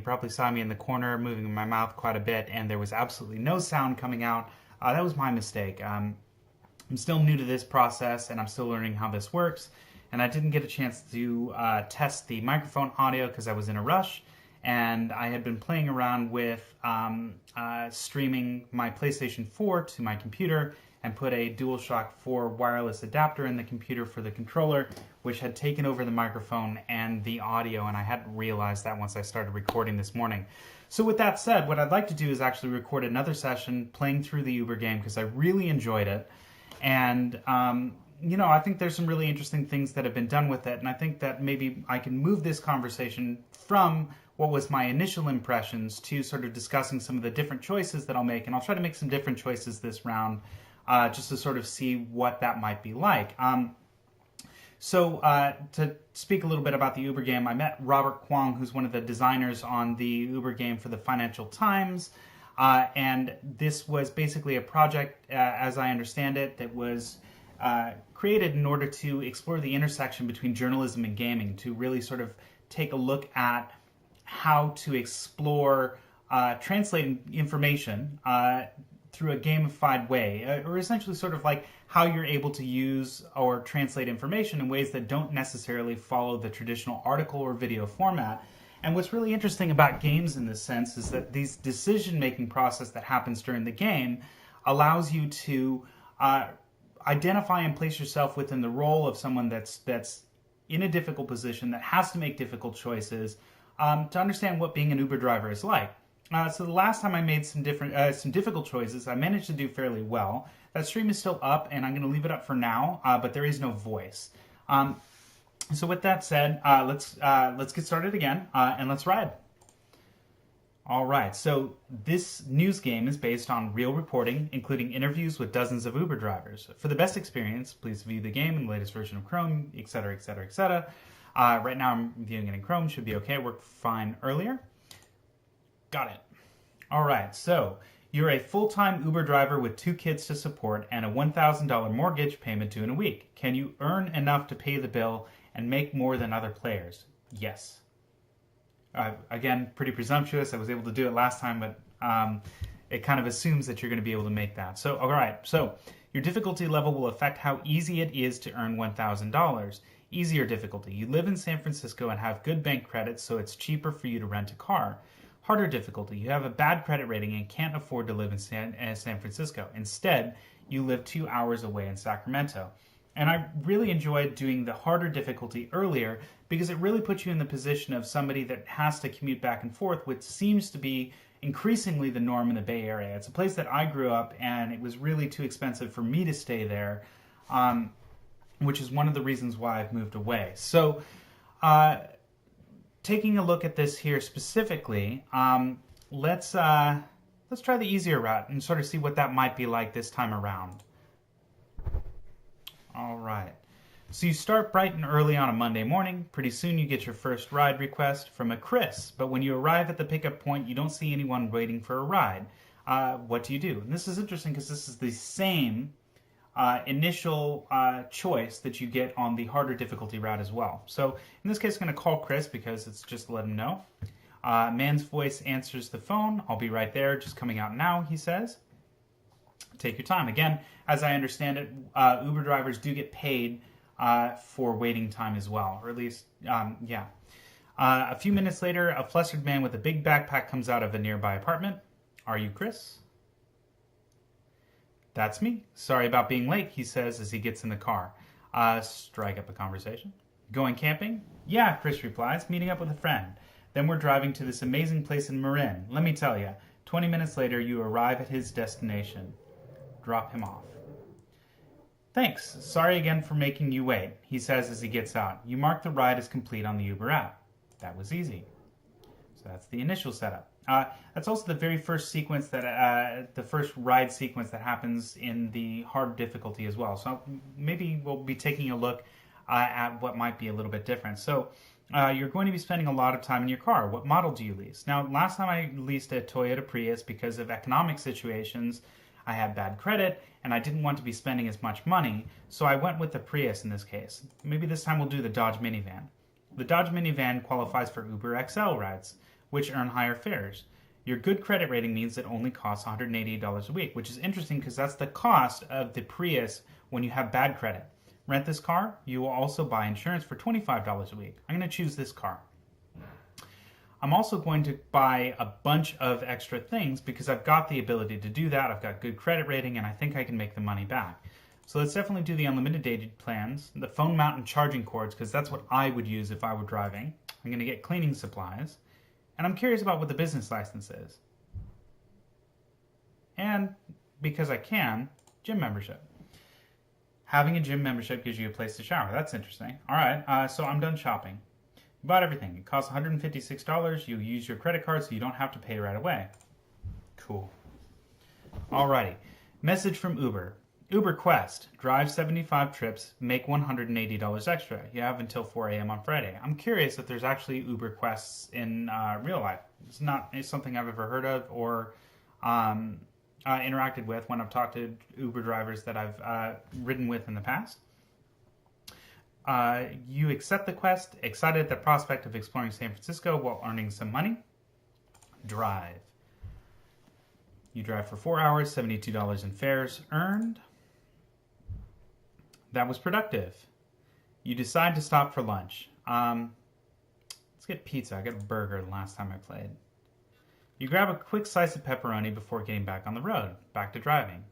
You probably saw me in the corner moving my mouth quite a bit, and there was absolutely no sound coming out. That was my mistake. I'm still new to this process, and I'm still learning how this works. And I didn't get a chance to test the microphone audio because I was in a rush, and I had been playing around with streaming my PlayStation 4 to my computer and put a DualShock 4 wireless adapter in the computer for the controller, which had taken over the microphone and the audio, and I hadn't realized that once I started recording this morning. So with that said, what I'd like to do is actually record another session playing through the Uber game because I really enjoyed it. And, I think there's some really interesting things that have been done with it, and I think that maybe I can move this conversation from what was my initial impressions to sort of discussing some of the different choices that I'll make, and I'll try to make some different choices this round just to sort of see what that might be like. So to speak a little bit about the Uber game, I met Robert Kwong, who's one of the designers on the Uber game for the Financial Times, and this was basically a project, as I understand it, that was created in order to explore the intersection between journalism and gaming, to really sort of take a look at how to explore translating information through a gamified way, or essentially sort of like how you're able to use or translate information in ways that don't necessarily follow the traditional article or video format. And what's really interesting about games in this sense is that these decision-making process that happens during the game allows you to identify and place yourself within the role of someone that's in a difficult position, that has to make difficult choices, to understand what being an Uber driver is like. So the last time I made some difficult choices, I managed to do fairly well. That stream is still up, and I'm going to leave it up for now, but there is no voice. So with that said, let's get started again, and let's ride. All right, so this news game is based on real reporting, including interviews with dozens of Uber drivers. For the best experience, please view the game in the latest version of Chrome, etc., etc., etc. Right now I'm viewing it in Chrome, should be okay, it worked fine earlier. Got it. All right, so you're a full-time Uber driver with 2 kids to support and a $1,000 mortgage payment due in a week. Can you earn enough to pay the bill and make more than other players? Yes. Again, pretty presumptuous. I was able to do it last time, but it kind of assumes that you're going to be able to make that. So, all right. So your difficulty level will affect how easy it is to earn $1,000. Easier difficulty. You live in San Francisco and have good bank credit, so it's cheaper for you to rent a car. Harder difficulty. You have a bad credit rating and can't afford to live in San Francisco. Instead, you live 2 hours away in Sacramento. And I really enjoyed doing the harder difficulty earlier because it really puts you in the position of somebody that has to commute back and forth, which seems to be increasingly the norm in the Bay Area. It's a place that I grew up, and it was really too expensive for me to stay there, which is one of the reasons why I've moved away. So taking a look at this here specifically, let's try the easier route and sort of see what that might be like this time around. All right. So you start bright and early on a Monday morning. Pretty soon you get your first ride request from a Chris. But when you arrive at the pickup point, you don't see anyone waiting for a ride. What do you do? And this is interesting because this is the same initial choice that you get on the harder difficulty route as well. So in this case, I'm going to call Chris because it's just to let him know. Man's voice answers the phone. I'll be right there, just coming out now, he says. Take your time. Again, as I understand it, Uber drivers do get paid for waiting time as well, or at least, yeah. A few minutes later, a flustered man with a big backpack comes out of a nearby apartment. Are you Chris? That's me. Sorry about being late, he says as he gets in the car. Strike up a conversation. Going camping? Yeah, Chris replies, meeting up with a friend. Then we're driving to this amazing place in Marin. Let me tell you, 20 minutes later, you arrive at his destination. Drop him off. Thanks. Sorry again for making you wait, he says as he gets out. You mark the ride as complete on the Uber app. That was easy. So that's the initial setup. That's also the very first sequence that, the first ride sequence that happens in the hard difficulty as well. So maybe we'll be taking a look at what might be a little bit different. So you're going to be spending a lot of time in your car. What model do you lease? Now, last time I leased a Toyota Prius because of economic situations. I had bad credit, and I didn't want to be spending as much money, so I went with the Prius in this case. Maybe this time we'll do the Dodge minivan. The Dodge minivan qualifies for Uber XL rides. which earn higher fares. Your good credit rating means it only costs $188 a week, which is interesting because that's the cost of the Prius when you have bad credit. Rent this car, you will also buy insurance for $25 a week. I'm going to choose this car. I'm also going to buy a bunch of extra things because I've got the ability to do that. I've got good credit rating and I think I can make the money back. So let's definitely do the unlimited data plans, the phone mount and charging cords, because that's what I would use if I were driving. I'm going to get cleaning supplies. And I'm curious about what the business license is. And because I can, gym membership. Having a gym membership gives you a place to shower. That's interesting. All right, so I'm done shopping. You bought everything. It costs $156. You use your credit card so you don't have to pay right away. Cool. Alrighty. Message from Uber. Uber Quest. Drive 75 trips. Make $180 extra. You have until 4 a.m. on Friday. I'm curious if there's actually Uber Quests in real life. It's something I've ever heard of or interacted with when I've talked to Uber drivers that I've ridden with in the past. You accept the quest, excited at the prospect of exploring San Francisco while earning some money. Drive. You drive for 4 hours, $72 in fares earned. That was productive. You decide to stop for lunch. Let's get pizza. I got a burger the last time I played. You grab a quick slice of pepperoni before getting back on the road. Back to driving.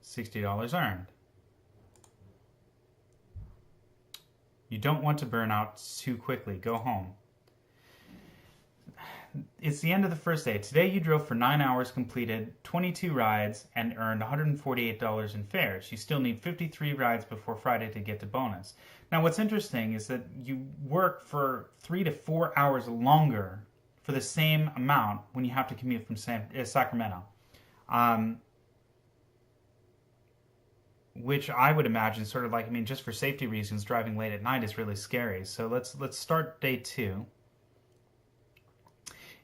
$60 earned. You don't want to burn out too quickly. Go home. It's the end of the first day. Today you drove for 9 hours, completed 22 rides, and earned $148 in fares. You still need 53 rides before Friday to get to bonus. Now what's interesting is that you work for 3 to 4 hours longer for the same amount when you have to commute from Sacramento. Which I would imagine sort of like, just for safety reasons, driving late at night is really scary. So let's start day 2.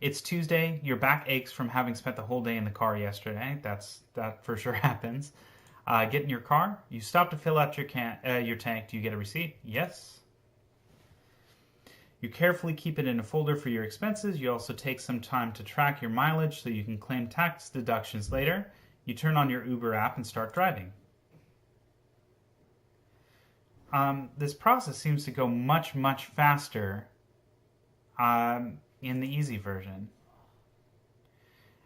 It's Tuesday. Your back aches from having spent the whole day in the car yesterday. That for sure happens. Get in your car. You stop to fill out your tank. Do you get a receipt? Yes. You carefully keep it in a folder for your expenses. You also take some time to track your mileage so you can claim tax deductions later. You turn on your Uber app and start driving. This process seems to go much, much faster in the easy version.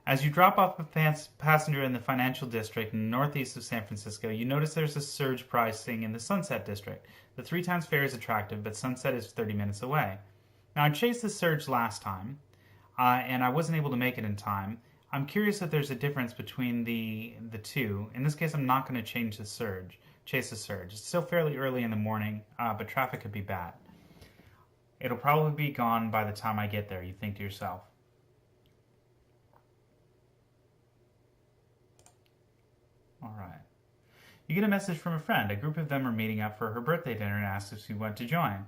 As you drop off a passenger in the financial district in the northeast of San Francisco, you notice there's a surge pricing in the Sunset district. The 3 times fare is attractive, but Sunset is 30 minutes away. Now, I chased the surge last time, and I wasn't able to make it in time. I'm curious if there's a difference between the two. In this case, I'm not going to chase the surge. It's still fairly early in the morning, but traffic could be bad. It'll probably be gone by the time I get there, you think to yourself. All right. You get a message from a friend. A group of them are meeting up for her birthday dinner and asks if you want to join.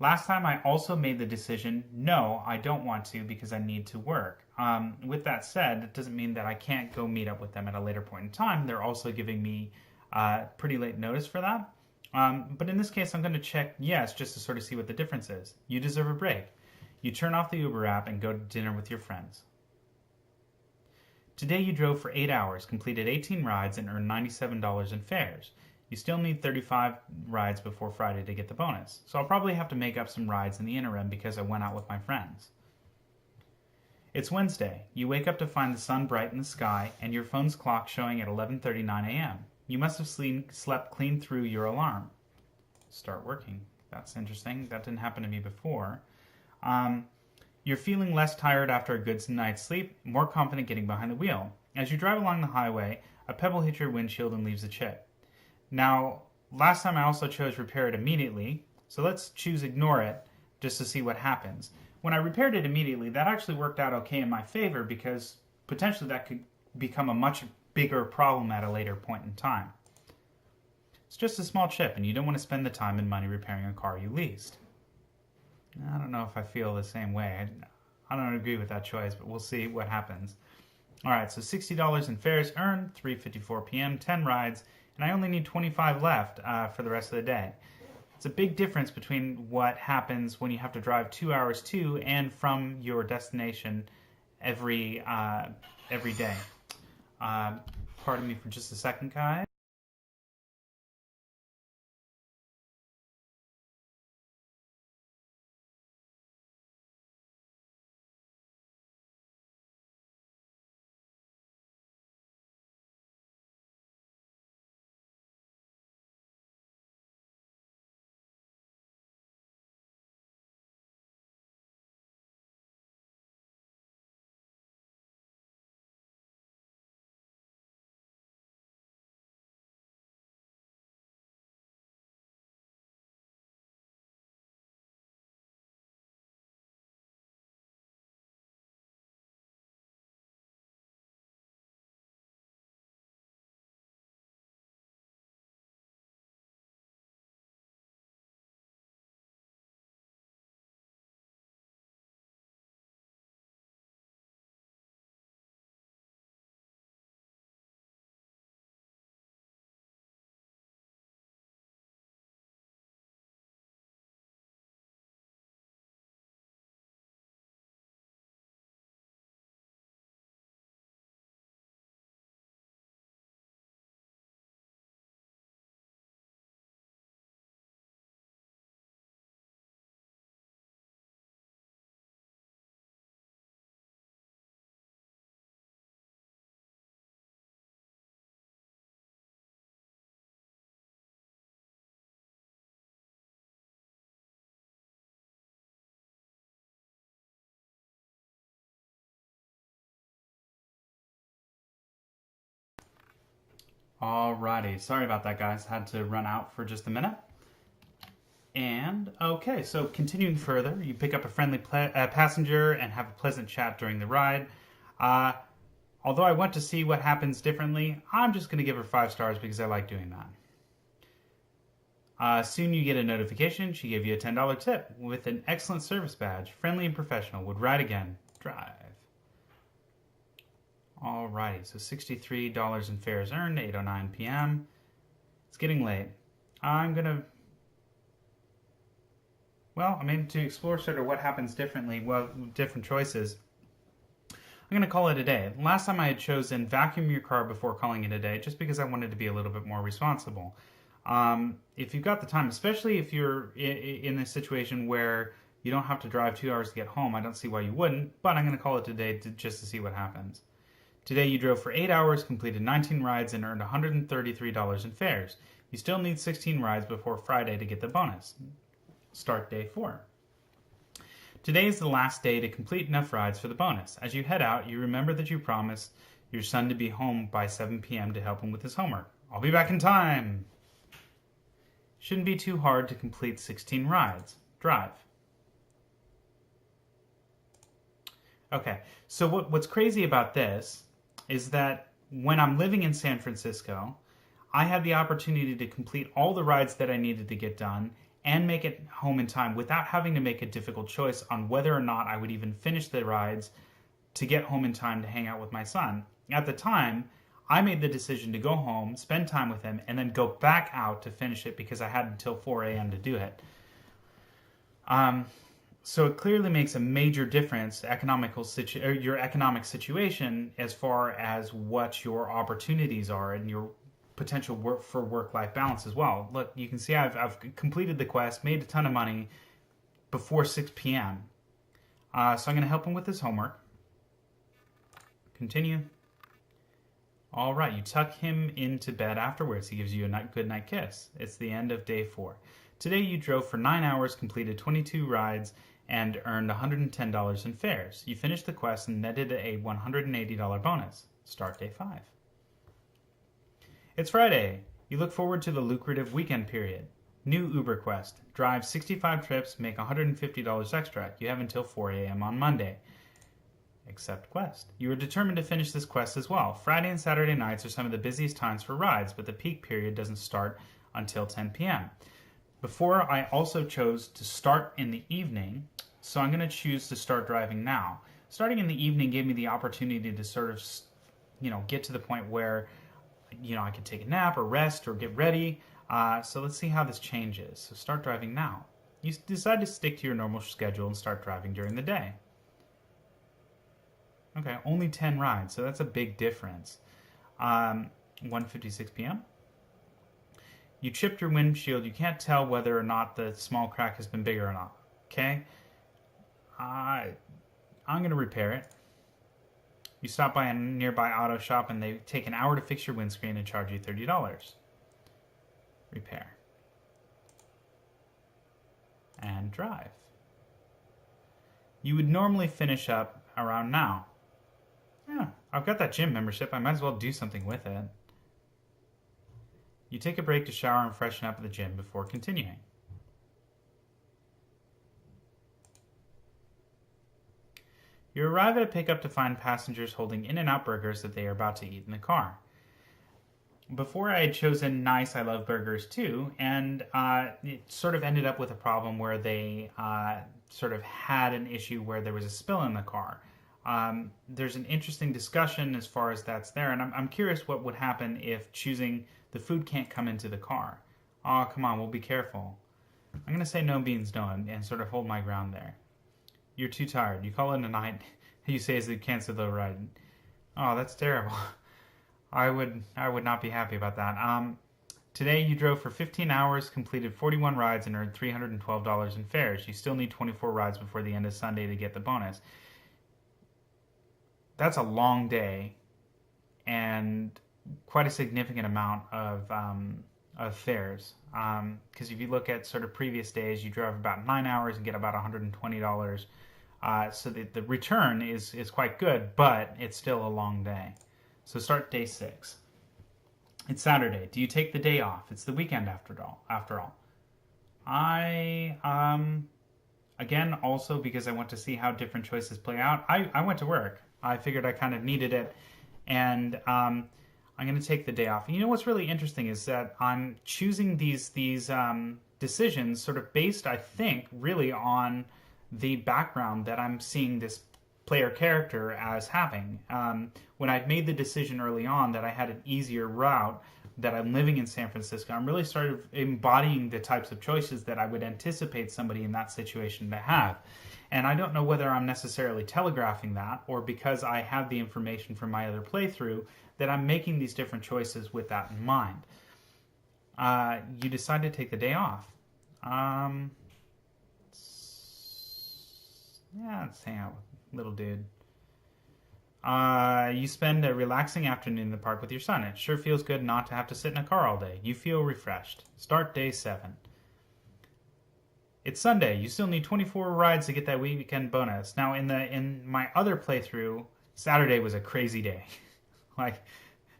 Last time I also made the decision, no, I don't want to because I need to work. With that said, it doesn't mean that I can't go meet up with them at a later point in time. They're also giving me pretty late notice for that. But in this case, I'm going to check yes, just to sort of see what the difference is. You deserve a break. You turn off the Uber app and go to dinner with your friends. Today you drove for 8 hours, completed 18 rides, and earned $97 in fares. You still need 35 rides before Friday to get the bonus. So I'll probably have to make up some rides in the interim because I went out with my friends. It's Wednesday. You wake up to find the sun bright in the sky and your phone's clock showing at 11:39 a.m. You must have slept clean through your alarm. Start working. That's interesting. That didn't happen to me before. You're feeling less tired after a good night's sleep, more confident getting behind the wheel. As you drive along the highway, a pebble hits your windshield and leaves a chip. Now, last time I also chose repair it immediately, so let's choose ignore it just to see what happens. When I repaired it immediately, that actually worked out okay in my favor because potentially that could become a much bigger problem at a later point in time. It's just a small chip and you don't want to spend the time and money repairing a car you leased. I don't know if I feel the same way. I don't agree with that choice, but we'll see what happens. Alright, so $60 in fares earned, 3:54 p.m., 10 rides, and I only need 25 left for the rest of the day. It's a big difference between what happens when you have to drive 2 hours to and from your destination every day. Pardon me for just a second, guys. Alrighty, sorry about that, guys. Had to run out for just a minute. And okay, so continuing further, you pick up a friendly passenger and have a pleasant chat during the ride. Although I want to see what happens differently, I'm just going to give her 5 stars because I like doing that. Soon you get a notification. She gave you a $10 tip with an excellent service badge. Friendly and professional. Would ride again. Drive. Alrighty, so $63 in fares earned, 8:09 p.m. It's getting late. I'm gonna... Well, I mean, to explore sort of what happens differently, well, different choices, I'm going to call it a day. Last time I had chosen vacuum your car before calling it a day, just because I wanted to be a little bit more responsible. If you've got the time, especially if you're in a situation where you don't have to drive 2 hours to get home, I don't see why you wouldn't, but I'm going to call it a day just to see what happens. Today you drove for 8 hours, completed 19 rides, and earned $133 in fares. You still need 16 rides before Friday to get the bonus. Start day 4. Today is the last day to complete enough rides for the bonus. As you head out, you remember that you promised your son to be home by 7 p.m. to help him with his homework. I'll be back in time! Shouldn't be too hard to complete 16 rides. Drive. Okay, so what's crazy about this is that when I'm living in San Francisco, I had the opportunity to complete all the rides that I needed to get done and make it home in time without having to make a difficult choice on whether or not I would even finish the rides to get home in time to hang out with my son. At the time, I made the decision to go home, spend time with him, and then go back out to finish it because I had until 4 a.m. to do it. So it clearly makes a major difference, your economic situation, as far as what your opportunities are and your potential work-life balance as well. Look, you can see I've completed the quest, made a ton of money before 6 p.m. So I'm going to help him with his homework. Continue. All right, you tuck him into bed afterwards. He gives you a good night kiss. It's the end of day 4. Today you drove for 9 hours, completed 22 rides, and earned $110 in fares. You finished the quest and netted a $180 bonus. Start day 5. It's Friday. You look forward to the lucrative weekend period. New Uber quest. Drive 65 trips, make $150 extra. You have until 4 a.m. on Monday. Accept quest. You are determined to finish this quest as well. Friday and Saturday nights are some of the busiest times for rides, but the peak period doesn't start until 10 p.m. Before, I also chose to start in the evening, so I'm going to choose to start driving now. Starting in the evening gave me the opportunity to sort of, get to the point where, I could take a nap or rest or get ready. So let's see how this changes. So start driving now. You decide to stick to your normal schedule and start driving during the day. Okay, only 10 rides, so that's a big difference. 1:56 p.m. You chipped your windshield. You can't tell whether or not the small crack has been bigger or not. Okay? I'm going to repair it. You stop by a nearby auto shop and they take an hour to fix your windscreen and charge you $30. Repair. And drive. You would normally finish up around now. Yeah, I've got that gym membership. I might as well do something with it. You take a break to shower and freshen up at the gym before continuing. You arrive at a pickup to find passengers holding In-N-Out burgers that they are about to eat in the car. Before I had chosen Nice, I Love Burgers too, and it sort of ended up with a problem where they sort of had an issue where there was a spill in the car. There's an interesting discussion as far as that's there, and I'm curious what would happen if choosing the food can't come into the car. Oh, come on, we'll be careful. I'm going to say no means no and sort of hold my ground there. You're too tired. You call it a night. You say as they cancel the ride. Oh, that's terrible. I would not be happy about that. Today you drove for 15 hours, completed 41 rides, and earned $312 in fares. You still need 24 rides before the end of Sunday to get the bonus. That's a long day, and quite a significant amount of fares. Because if you look at sort of previous days, you drove about 9 hours and get about $120. So the return is quite good, but it's still a long day. So start day 6. It's Saturday. Do you take the day off? It's the weekend after all. I again, also because I want to see how different choices play out, I went to work. I figured I kind of needed it, and I'm going to take the day off. And you know what's really interesting is that I'm choosing these decisions sort of based, I think, really on the background that I'm seeing this player character as having. When I'd made the decision early on that I had an easier route, that I'm living in San Francisco, I'm really sort of embodying the types of choices that I would anticipate somebody in that situation to have. And I don't know whether I'm necessarily telegraphing that or because I have the information from my other playthrough that I'm making these different choices with that in mind. You decide to take the day off. Let's hang out with little dude. You spend a relaxing afternoon in the park with your son. It sure feels good not to have to sit in a car all day. You feel refreshed. Start day 7. It's Sunday. You still need 24 rides to get that weekend bonus. Now, in my other playthrough, Saturday was a crazy day. Like,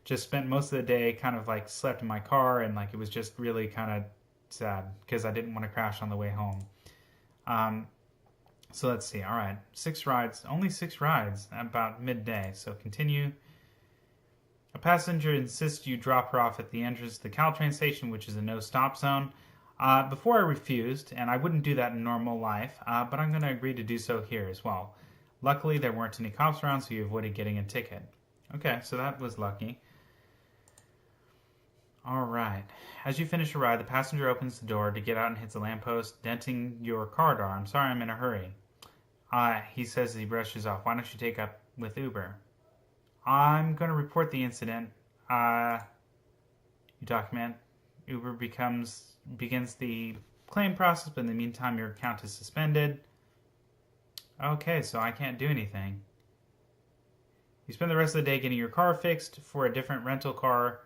just spent most of the day kind of like slept in my car, and like it was just really kind of sad because I didn't want to crash on the way home. So let's see. All right, 6 rides. Only 6 rides about midday. So continue. A passenger insists you drop her off at the entrance to the Caltrain station, which is a no-stop zone. Before I refused, and I wouldn't do that in normal life, but I'm going to agree to do so here as well. Luckily, there weren't any cops around, so you avoided getting a ticket. Okay, so that was lucky. All right. As you finish your ride, the passenger opens the door to get out and hits a lamppost, denting your car door. I'm sorry, I'm in a hurry. He says as he brushes off. Why don't you take up with Uber? I'm going to report the incident. You document. Uber begins the claim process, but in the meantime, your account is suspended. Okay, so I can't do anything. You spend the rest of the day getting your car fixed for a different rental car.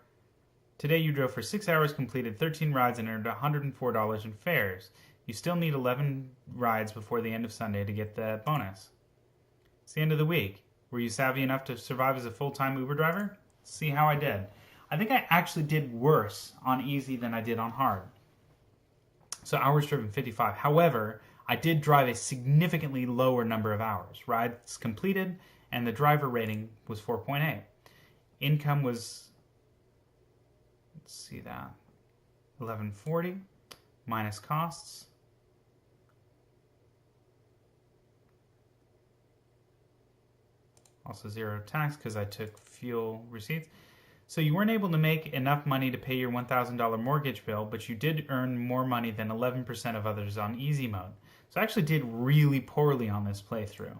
Today you drove for 6 hours, completed 13 rides, and earned $104 in fares. You still need 11 rides before the end of Sunday to get the bonus. It's the end of the week. Were you savvy enough to survive as a full-time Uber driver? See how I did. I think I actually did worse on easy than I did on hard. So hours driven 55. However, I did drive a significantly lower number of hours. Rides completed, and the driver rating was 4.8. Income was, let's see that, 1140 minus costs. Also 0 tax because I took fuel receipts. So you weren't able to make enough money to pay your $1,000 mortgage bill, but you did earn more money than 11% of others on easy mode. So I actually did really poorly on this playthrough.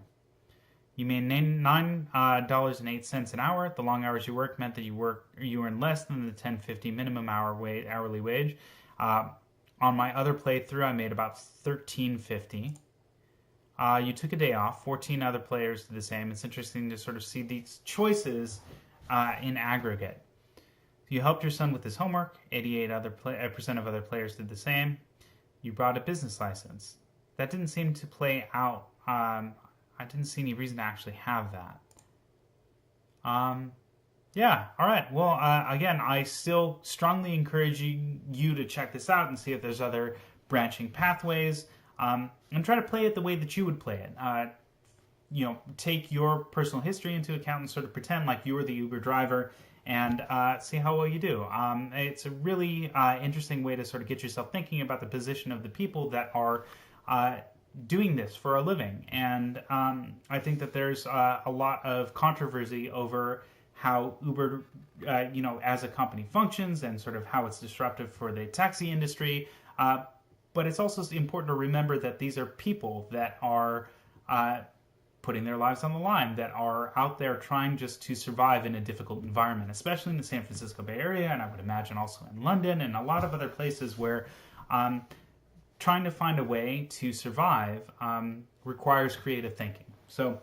You made $9.08 an hour. The long hours you worked meant that you earned less than the $10.50 minimum hourly wage. On my other playthrough, I made about $13.50. You took a day off. 14 other players did the same. It's interesting to sort of see these choices in aggregate. You helped your son with his homework. 88% of other players did the same. You brought a business license. That didn't seem to play out. I didn't see any reason to actually have that. Yeah, all right. Well, again, I still strongly encourage you to check this out and see if there's other branching pathways. And try to play it the way that you would play it. Take your personal history into account and sort of pretend like you're the Uber driver and see how well you do. It's a really interesting way to sort of get yourself thinking about the position of the people that are doing this for a living. And I think that there's a lot of controversy over how Uber, as a company functions and sort of how it's disruptive for the taxi industry. But it's also important to remember that these are people that are putting their lives on the line, that are out there trying just to survive in a difficult environment, especially in the San Francisco Bay Area, and I would imagine also in London and a lot of other places where trying to find a way to survive requires creative thinking. So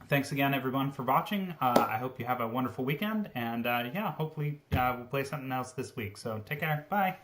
thanks again, everyone, for watching. I hope you have a wonderful weekend, and hopefully we'll play something else this week. So take care. Bye.